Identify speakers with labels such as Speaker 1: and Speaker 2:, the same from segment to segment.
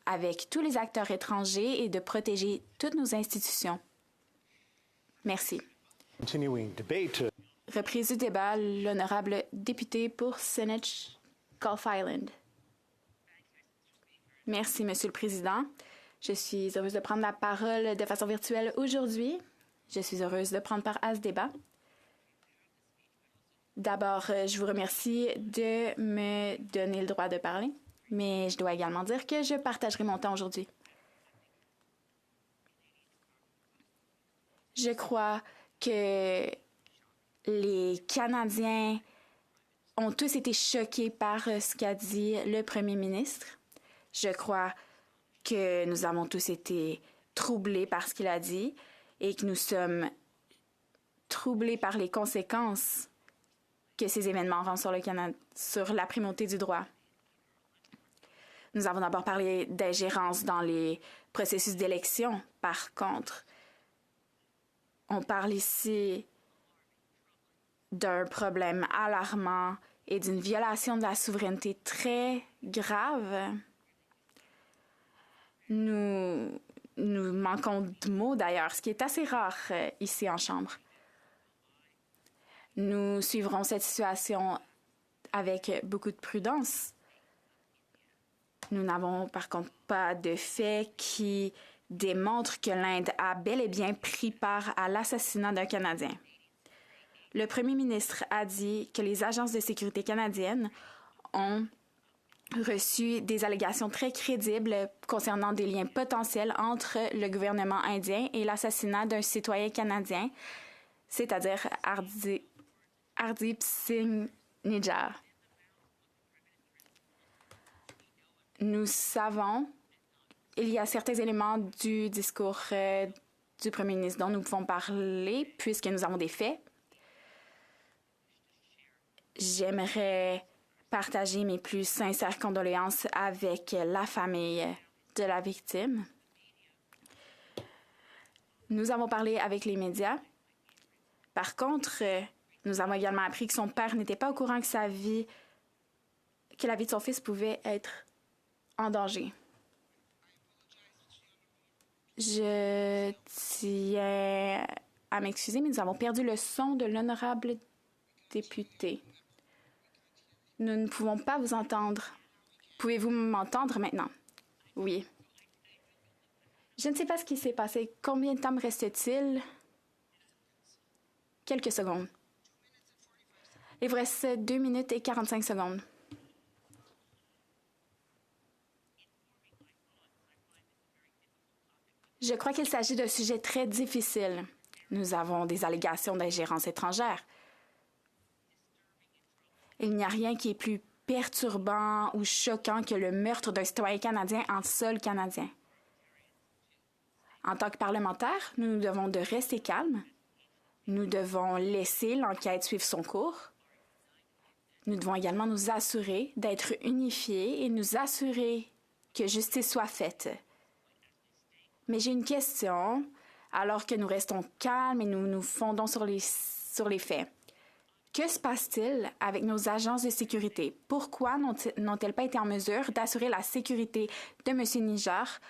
Speaker 1: avec tous les acteurs étrangers et de protéger toutes nos institutions. Merci. Reprise du débat, l'honorable député pour Saanich Gulf Island. Merci, Monsieur le Président. Je suis heureuse de prendre la parole de façon virtuelle aujourd'hui. Je suis heureuse de prendre part à ce débat. D'abord, je vous remercie de me donner le droit de parler, mais je dois également dire que je partagerai mon temps aujourd'hui. Je crois que les Canadiens ont tous été choqués par ce qu'a dit le Premier ministre. Je crois que nous avons tous été troublés par ce qu'il a dit et que nous sommes troublés par les conséquences que ces événements auront sur le Canada, sur la primauté du droit. Nous avons d'abord parlé d'ingérence dans les processus d'élection. Par contre, on parle ici d'un problème alarmant et d'une violation de la souveraineté très grave. Nous manquons de mots d'ailleurs, ce qui est assez rare ici en Chambre. Nous suivrons cette situation avec beaucoup de prudence. Nous n'avons par contre pas de faits qui démontrent que l'Inde a bel et bien pris part à l'assassinat d'un Canadien. Le Premier ministre a dit que les agences de sécurité canadiennes ont reçu des allégations très crédibles concernant des liens potentiels entre le gouvernement indien et l'assassinat d'un citoyen canadien, c'est-à-dire Hardeep Singh Nijjar. Nous savons, il y a certains éléments du discours du Premier ministre dont nous pouvons parler puisque nous avons des faits. J'aimerais partager mes plus sincères condoléances avec la famille de la victime. Nous avons parlé avec les médias. Par contre, nous avons également appris que son père n'était pas au courant que la vie de son fils pouvait être en danger. Je tiens à m'excuser, mais nous avons perdu le son de l'honorable député. Nous ne pouvons pas vous entendre. Pouvez-vous m'entendre maintenant? Oui. Je ne sais pas ce qui s'est passé. Combien de temps me reste-t-il? Quelques secondes. Il vous reste 2 minutes et 45 secondes. Je crois qu'il s'agit d'un sujet très difficile. Nous avons des allégations d'ingérence étrangère. Il n'y a rien qui est plus perturbant ou choquant que le meurtre d'un citoyen canadien en sol canadien. En tant que parlementaires, nous devons de rester calmes. Nous devons laisser l'enquête suivre son cours. Nous devons également nous assurer d'être unifiés et nous assurer que justice soit faite. Mais j'ai une question, alors que nous restons calmes et nous nous fondons sur les faits. Que se passe-t-il avec nos agences de sécurité? Pourquoi n'ont-elles pas été en mesure d'assurer la sécurité de M. Nijjar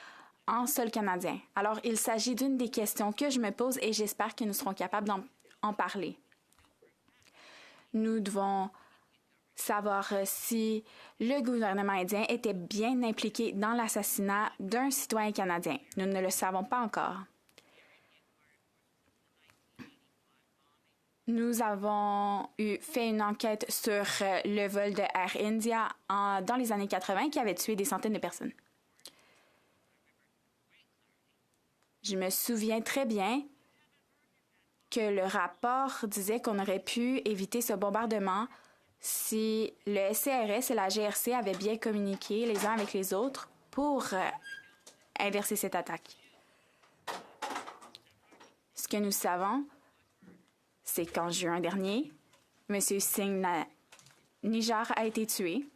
Speaker 1: en sol canadien? Alors, il s'agit d'une des questions que je me pose et j'espère que nous serons capables d'en parler. Nous devons savoir si le gouvernement indien était bien impliqué dans l'assassinat d'un citoyen canadien. Nous ne le savons pas encore. Nous avons fait une enquête sur le vol de Air India dans les années 80 qui avait tué des centaines de personnes. Je me souviens très bien que le rapport disait qu'on aurait pu éviter ce bombardement si le SCRS et la GRC avaient bien communiqué les uns avec les autres pour inverser cette attaque. Ce que nous savons, c'est qu'en juin dernier, M. Singh Nijjar a été tué.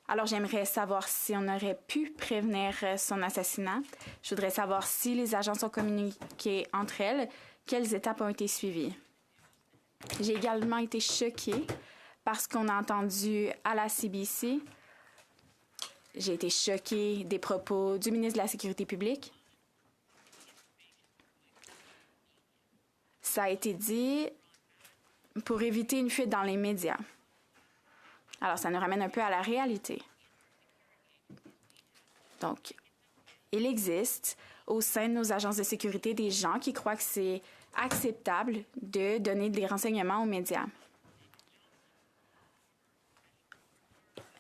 Speaker 1: Alors, j'aimerais savoir si on aurait pu prévenir son assassinat. Je voudrais savoir si les agences ont communiqué entre elles, quelles étapes ont été suivies. J'ai également été choquée parce qu'on a entendu à la CBC J'ai été choquée des propos du ministre de la Sécurité publique. Ça a été dit pour éviter une fuite dans les médias. Alors, ça nous ramène un peu à la réalité. Donc, il existe au sein de nos agences de sécurité des gens qui croient que c'est acceptable de donner des renseignements aux médias.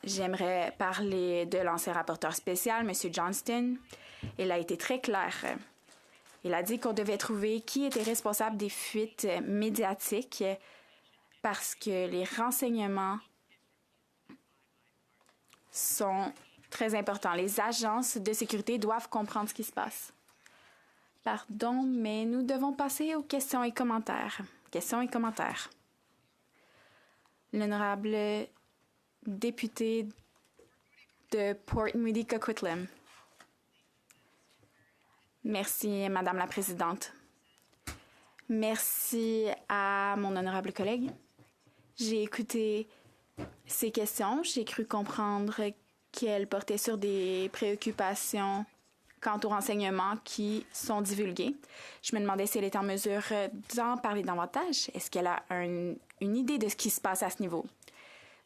Speaker 1: J'aimerais parler de l'ancien rapporteur spécial, M. Johnston. Il a été très clair. Il a dit qu'on devait trouver qui était responsable des fuites médiatiques parce que les renseignements sont très importants. Les agences de sécurité doivent comprendre ce qui se passe. Pardon, mais nous devons passer aux questions et commentaires. Questions et commentaires. L'honorable député de Port Moody Coquitlam. Merci, Madame la Présidente. Merci à mon honorable collègue. J'ai écouté ces questions. J'ai cru comprendre qu'elles portaient sur des préoccupations quant aux renseignements qui sont divulgués. Je me demandais si elle était en mesure d'en parler davantage. Est-ce qu'elle a une idée de ce qui se passe à ce niveau?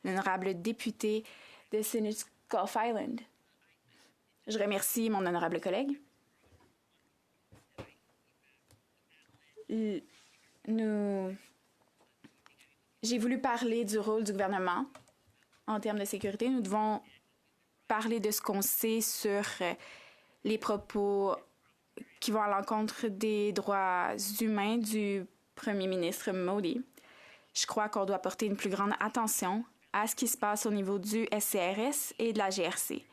Speaker 1: L'honorable député de Saanich Gulf Island. Je remercie mon honorable collègue. J'ai voulu parler du rôle du gouvernement en termes de sécurité. Nous devons parler de ce qu'on sait sur les propos qui vont à l'encontre des droits humains du premier ministre Modi. Je crois qu'on doit porter une plus grande attention à ce qui se passe au niveau du SCRS et de la GRC.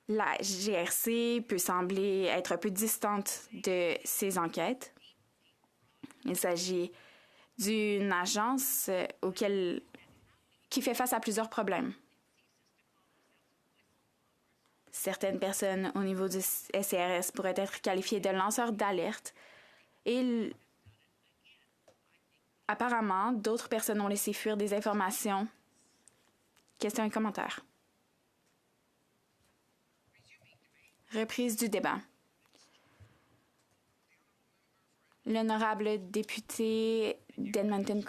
Speaker 1: La GRC peut sembler être un peu distante de ces enquêtes. Il s'agit d'une agence qui fait face à plusieurs problèmes. Certaines personnes au niveau du SCRS pourraient être qualifiées de lanceurs d'alerte et apparemment, d'autres personnes ont laissé fuir des informations. Questions et commentaires. Reprise du débat. L'honorable député d'Edmonton